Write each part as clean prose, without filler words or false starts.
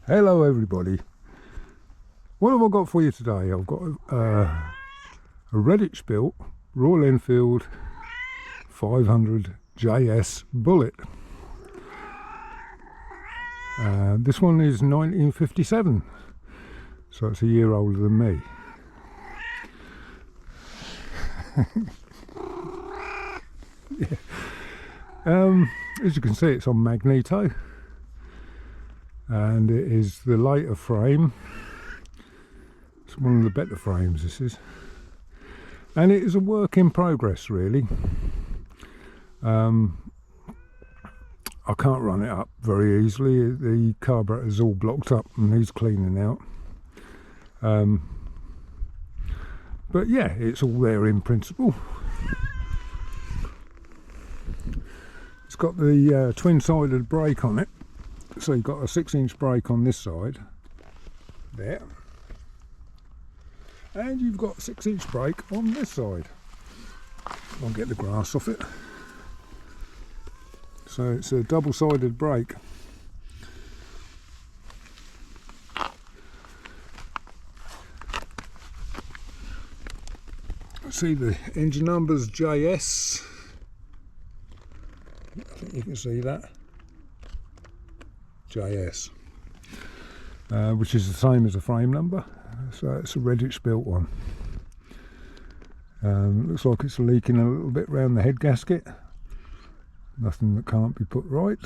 Hello everybody. What have I got for you today? I've got a Redditch built Royal Enfield 500 JS Bullet. This one is 1957, so it's a year older than me. Yeah. As you can see, it's on magneto, and it is the later frame. It's one of the better frames, this is, and it is a work in progress, really. I can't run it up very easily. The carburetor is all blocked up and needs cleaning out, but yeah, it's all there in principle. It's got the twin-sided brake on it, so you've got a 6-inch brake on this side there, and you've got a 6-inch brake on this side. I'll get the grass off it. So it's a double-sided brake. See the engine numbers JS. I think you can see that. JS, which is the same as the frame number, so it's a Redditch built one. Looks like it's leaking a little bit around the head gasket. Nothing that can't be put right.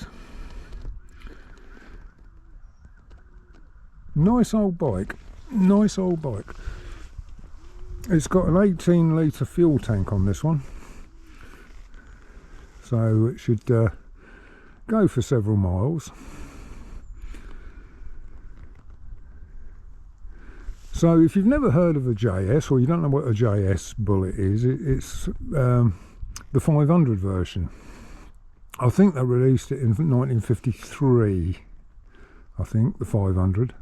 Nice old bike, nice old bike. It's got an 18 litre fuel tank on this one, so it should go for several miles. So if you've never heard of a JS, or you don't know what a JS Bullet is, it's the 500 version. I think they released it in 1953, I think, the 500,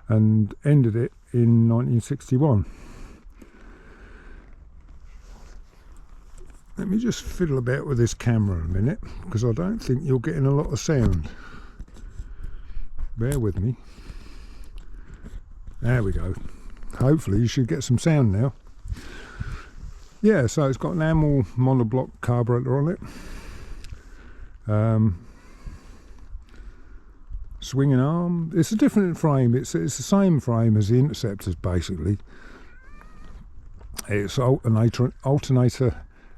and ended it in 1961. Let me just fiddle about with this camera a minute, because I don't think you're getting a lot of sound. Bear with me. There we go. Hopefully you should get some sound now. Yeah, so it's got an Amel monoblock carburetor on it. Swinging arm. It's a different frame. It's the same frame as the Interceptors, basically. It's alternator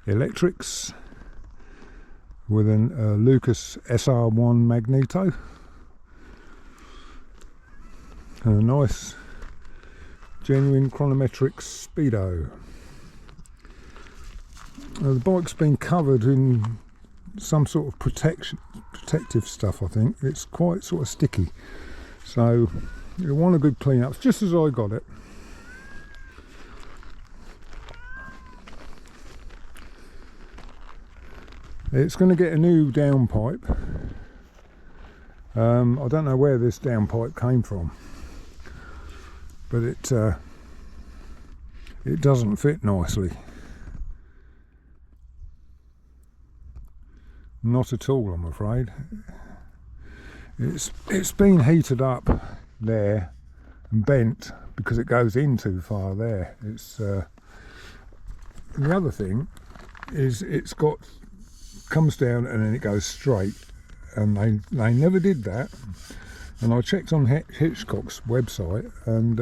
electrics with a Lucas SR1 magneto and a nice genuine chronometric speedo. The bike's been covered in some sort of protective stuff, I think. It's quite sort of sticky, so you want a good clean up, just as I got it. It's going to get a new downpipe. I don't know where this downpipe came from, but it doesn't fit nicely. Not at all, I'm afraid. It's been heated up there and bent because it goes in too far there. It's the other thing is it's comes down and then it goes straight, and they never did that. And I checked on Hitchcock's website, and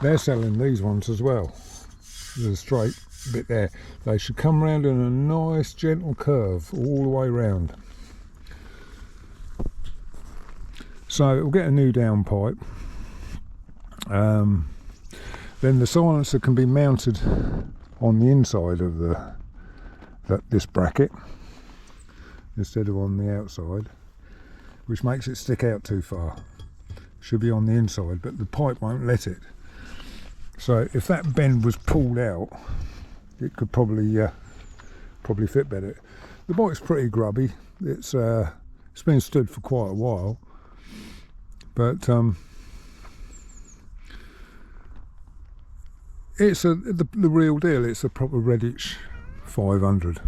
they're selling these ones as well. There's a straight bit there. They should come round in a nice gentle curve all the way round. So it'll get a new downpipe. Then the silencer can be mounted on the inside of this bracket instead of on the outside, which makes it stick out too far. Should be on the inside, but the pipe won't let it. So if that bend was pulled out, it could probably fit better. The bike's pretty grubby. It's been stood for quite a while, but it's the real deal. It's a proper Redditch 500.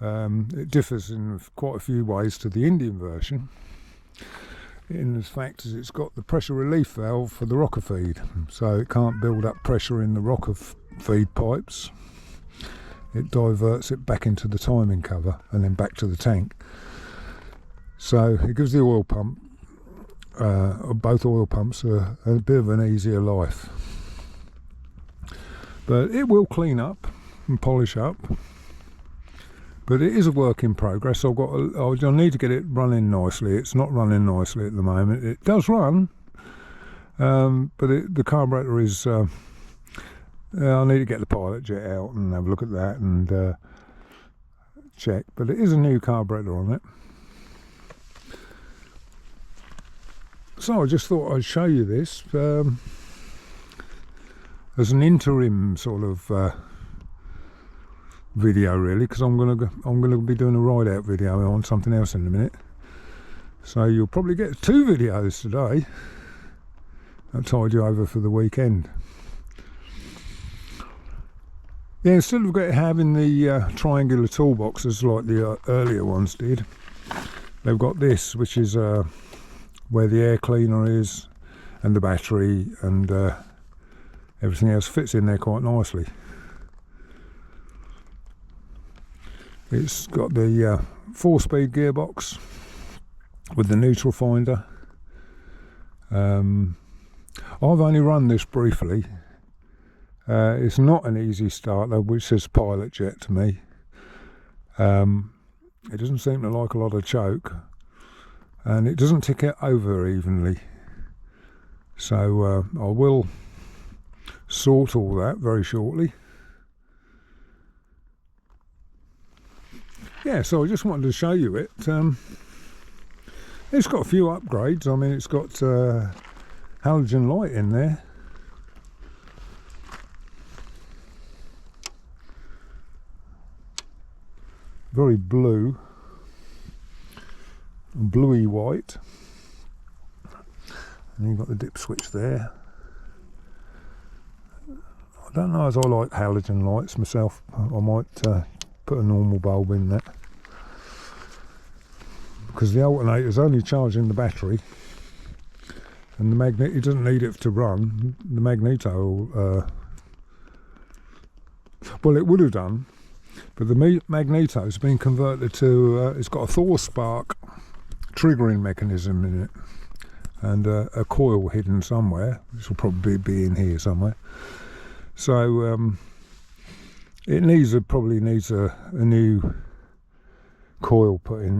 It differs in quite a few ways to the Indian version. in as fact as it's got the pressure relief valve for the rocker feed, so it can't build up pressure in the rocker feed pipes. It diverts it back into the timing cover and then back to the tank. So it gives the oil pump, both oil pumps, a bit of an easier life. But it will clean up and polish up. But it is a work in progress. I need to get it running nicely. It's not running nicely at the moment. It does run, but the carburetor is... I need to get the pilot jet out and have a look at that and check. But it is a new carburetor on it. So I just thought I'd show you this as an interim sort of video, really, because I'm gonna be doing a ride out video on something else in a minute. So you'll probably get 2 videos today. I'll tide you over for the weekend. Yeah, instead of having the triangular toolboxes like the earlier ones did, they've got this, which is where the air cleaner is and the battery and everything else fits in there quite nicely. It's got the 4-speed gearbox with the neutral finder. I've only run this briefly. It's not an easy starter, which says pilot jet to me. It doesn't seem to like a lot of choke, and it doesn't tick it over evenly. So I will sort all that very shortly. Yeah, so I just wanted to show you it. It's got a few upgrades. I mean, it's got halogen light in there. Very blue, bluey white. And you've got the dip switch there. I don't know as I like halogen lights myself. I might put a normal bulb in there, because the alternator's only charging the battery, and the magnet, it doesn't need it to run. The magneto, well, it would have done, but the magneto's been converted to, it's got a Thor spark triggering mechanism in it, and a coil hidden somewhere, which will probably be in here somewhere. So it probably needs a new coil put in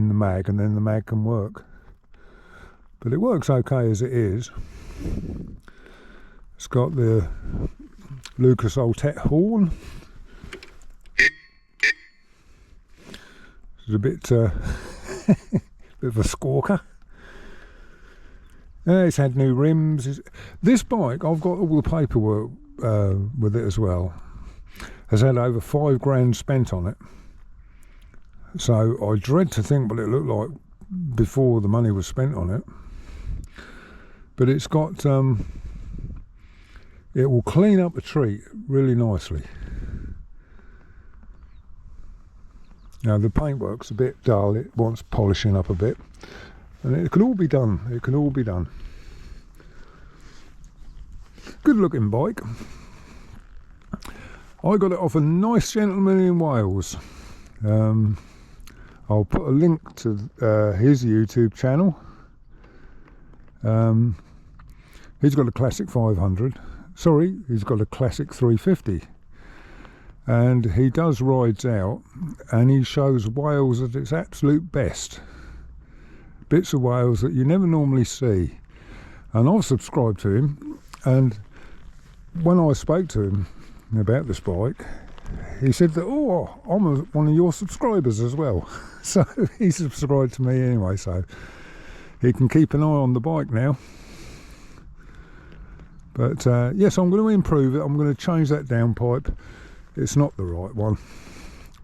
the mag, and then the mag can work. But it works okay as it is. It's got the Lucas Oltet horn. It's a bit of a squawker. It's had new rims. This bike, I've got all the paperwork with it as well, has had over 5 grand spent on it. So I dread to think what it looked like before the money was spent on it. But it's got, it will clean up a treat really nicely. Now the paintwork's a bit dull, it wants polishing up a bit. And it can all be done, it can all be done. Good looking bike. I got it off a nice gentleman in Wales. I'll put a link to his YouTube channel. He's got a classic 500. Sorry, he's got a classic 350. And he does rides out, and he shows Wales at its absolute best. Bits of Wales that you never normally see. And I've subscribed to him, and when I spoke to him about this bike, he said that, oh, I'm one of your subscribers as well. So he subscribed to me anyway, so he can keep an eye on the bike now. But yes, I'm going to improve it. I'm going to change that downpipe. It's not the right one.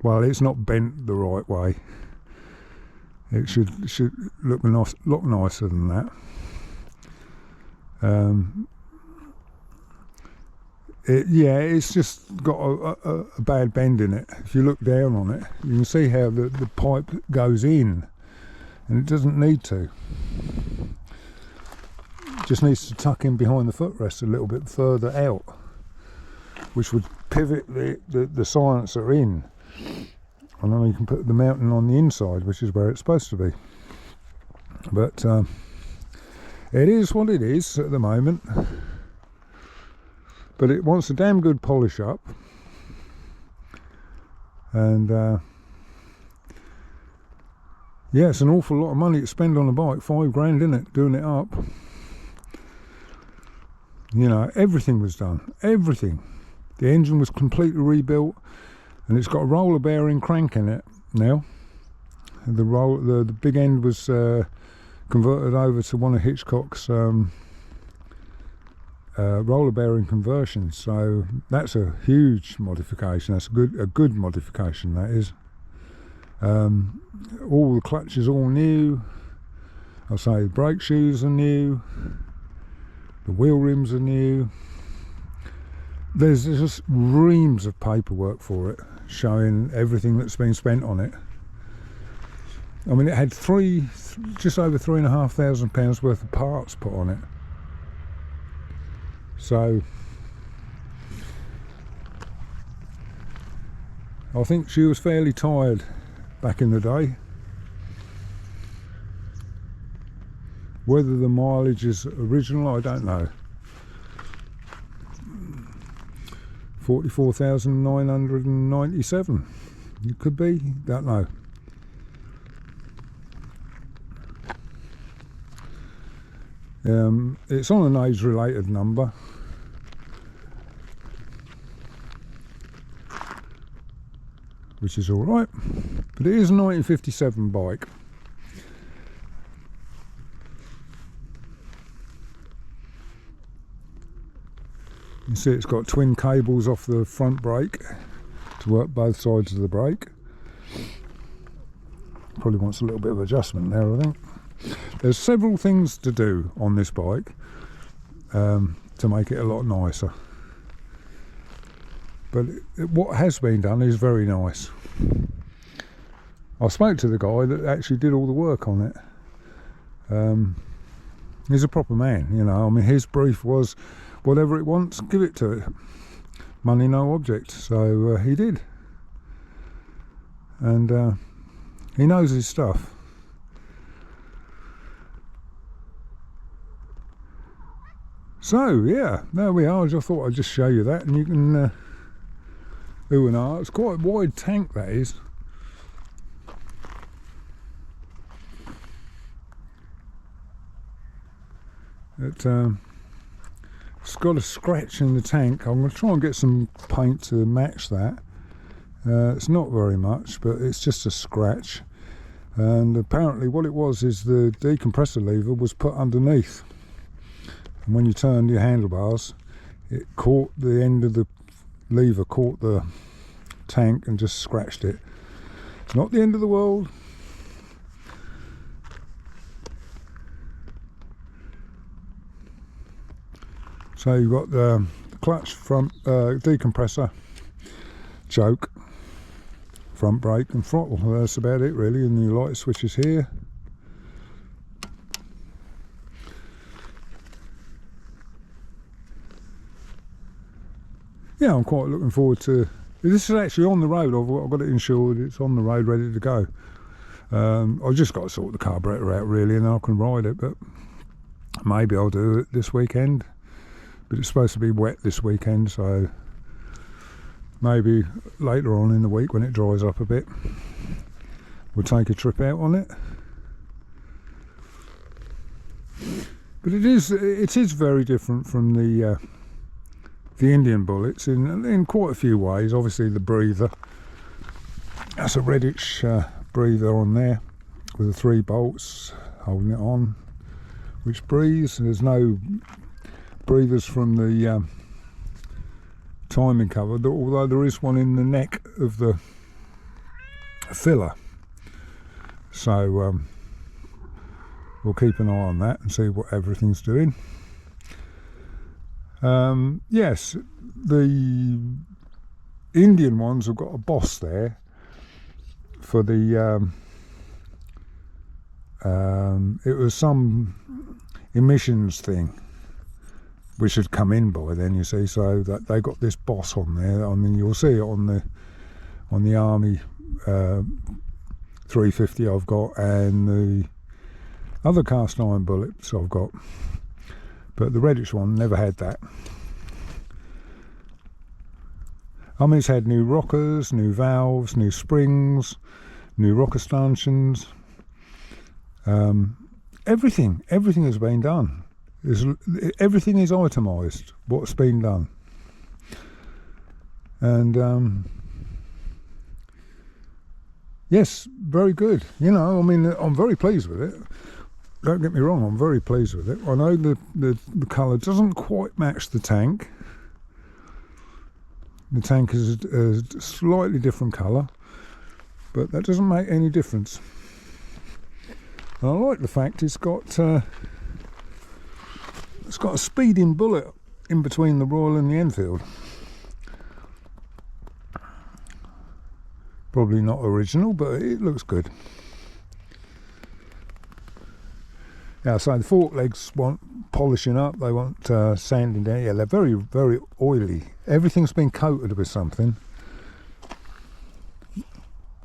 Well, it's not bent the right way. It should look lot nicer than that. Yeah, it's just got a bad bend in it. If you look down on it, you can see how the pipe goes in, and it doesn't need to. just needs to tuck in behind the footrest a little bit further out, which would pivot the silencer in, and then you can put the mounting on the inside, which is where it's supposed to be. But it is what it is at the moment, but it wants a damn good polish up, and yeah, it's an awful lot of money to spend on a bike. $5 grand, isn't it, doing it up? You know, everything was done, everything. The engine was completely rebuilt, and it's got a roller bearing crank in it now. The big end was converted over to one of Hitchcock's roller bearing conversions, so that's a huge modification. That's a good modification, that is. All the clutches all new. I'll say the brake shoes are new, the wheel rims are new. There's just reams of paperwork for it, showing everything that's been spent on it. I mean, it had just over £3,500 worth of parts put on it. So I think she was fairly tired back in the day. Whether the mileage is original, I don't know. 44,997. It could be, don't know. It's on an age-related number. Which is all right, but it is a 1957 bike. You see it's got twin cables off the front brake to work both sides of the brake. Probably wants a little bit of adjustment there, I think. There's several things to do on this bike to make it a lot nicer. But what has been done is very nice. I spoke to the guy that actually did all the work on it. He's a proper man, you know. I mean, his brief was, whatever it wants, give it to it. Money no object. So he did. And he knows his stuff. So, yeah, there we are. I just thought I'd just show you that, and you can... ooh and ah. It's quite a wide tank, that is. It's got a scratch in the tank. I'm going to try and get some paint to match that. It's not very much, but it's just a scratch. And apparently what it was is the decompressor lever was put underneath. And when you turned your handlebars, it caught the end of the lever, caught the tank and just scratched it. It's not the end of the world. So you've got the clutch, front decompressor, choke, front brake and throttle. That's about it really, and your light switches here. Yeah, I'm quite looking forward to... This is actually on the road. I've got it insured. It's on the road, ready to go. I've just got to sort the carburetor out really, and then I can ride it. But maybe I'll do it this weekend. But it's supposed to be wet this weekend, so maybe later on in the week when it dries up a bit, we'll take a trip out on it. But it is very different from the Indian Bullets in quite a few ways. Obviously the breather, that's a Redditch breather on there with the 3 bolts holding it on, which breathes. There's no breathers from the timing cover, although there is one in the neck of the filler. So we'll keep an eye on that and see what everything's doing. Yes, the Indian ones have got a boss there for the it was some emissions thing, which had come in by then, you see. So that they got this boss on there. I mean, you'll see it on the Army 350 I've got, and the other cast iron bullets I've got, but the Redditch one never had that. I mean, it's had new rockers, new valves, new springs, new rocker stanchions. Everything has been done. Everything is itemised, what's been done. And yes, very good. You know, I mean, I'm very pleased with it. Don't get me wrong, I'm very pleased with it. I know the colour doesn't quite match the tank. The tank is a slightly different colour, but that doesn't make any difference. And I like the fact it's got a speeding bullet in between the Royal and the Enfield. Probably not original, but it looks good. Yeah, so the fork legs want polishing up, they want sanding down. Yeah, they're very, very oily. Everything's been coated with something.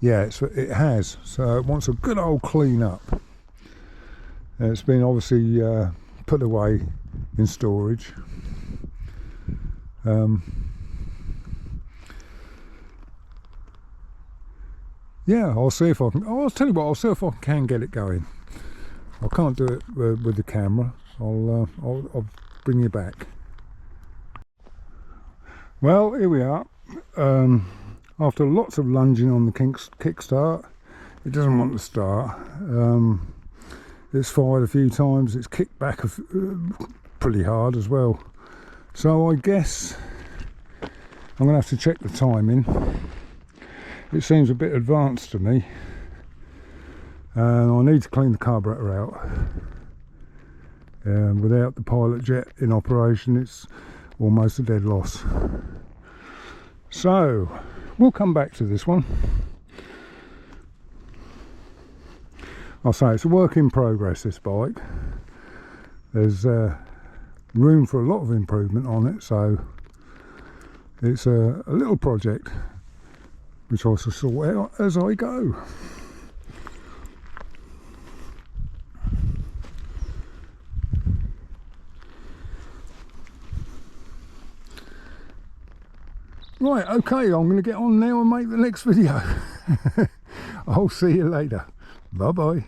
Yeah, it has. So it wants a good old clean up. It's been obviously put away in storage. Yeah, I'll see if I can. I'll tell you what. I'll see if I can get it going. I can't do it with the camera. I'll bring you back. Well, here we are. After lots of lunging on the kickstart, it doesn't want to start. It's fired a few times. It's kicked back pretty hard as well. So I guess I'm going to have to check the timing. It seems a bit advanced to me. And I need to clean the carburetor out. Without the pilot jet in operation, it's almost a dead loss. So we'll come back to this one. I'll say it's a work in progress, this bike. There's room for a lot of improvement on it, so it's a little project which I shall sort out as I go. Right, okay, I'm going to get on now and make the next video. I'll see you later. Bye bye.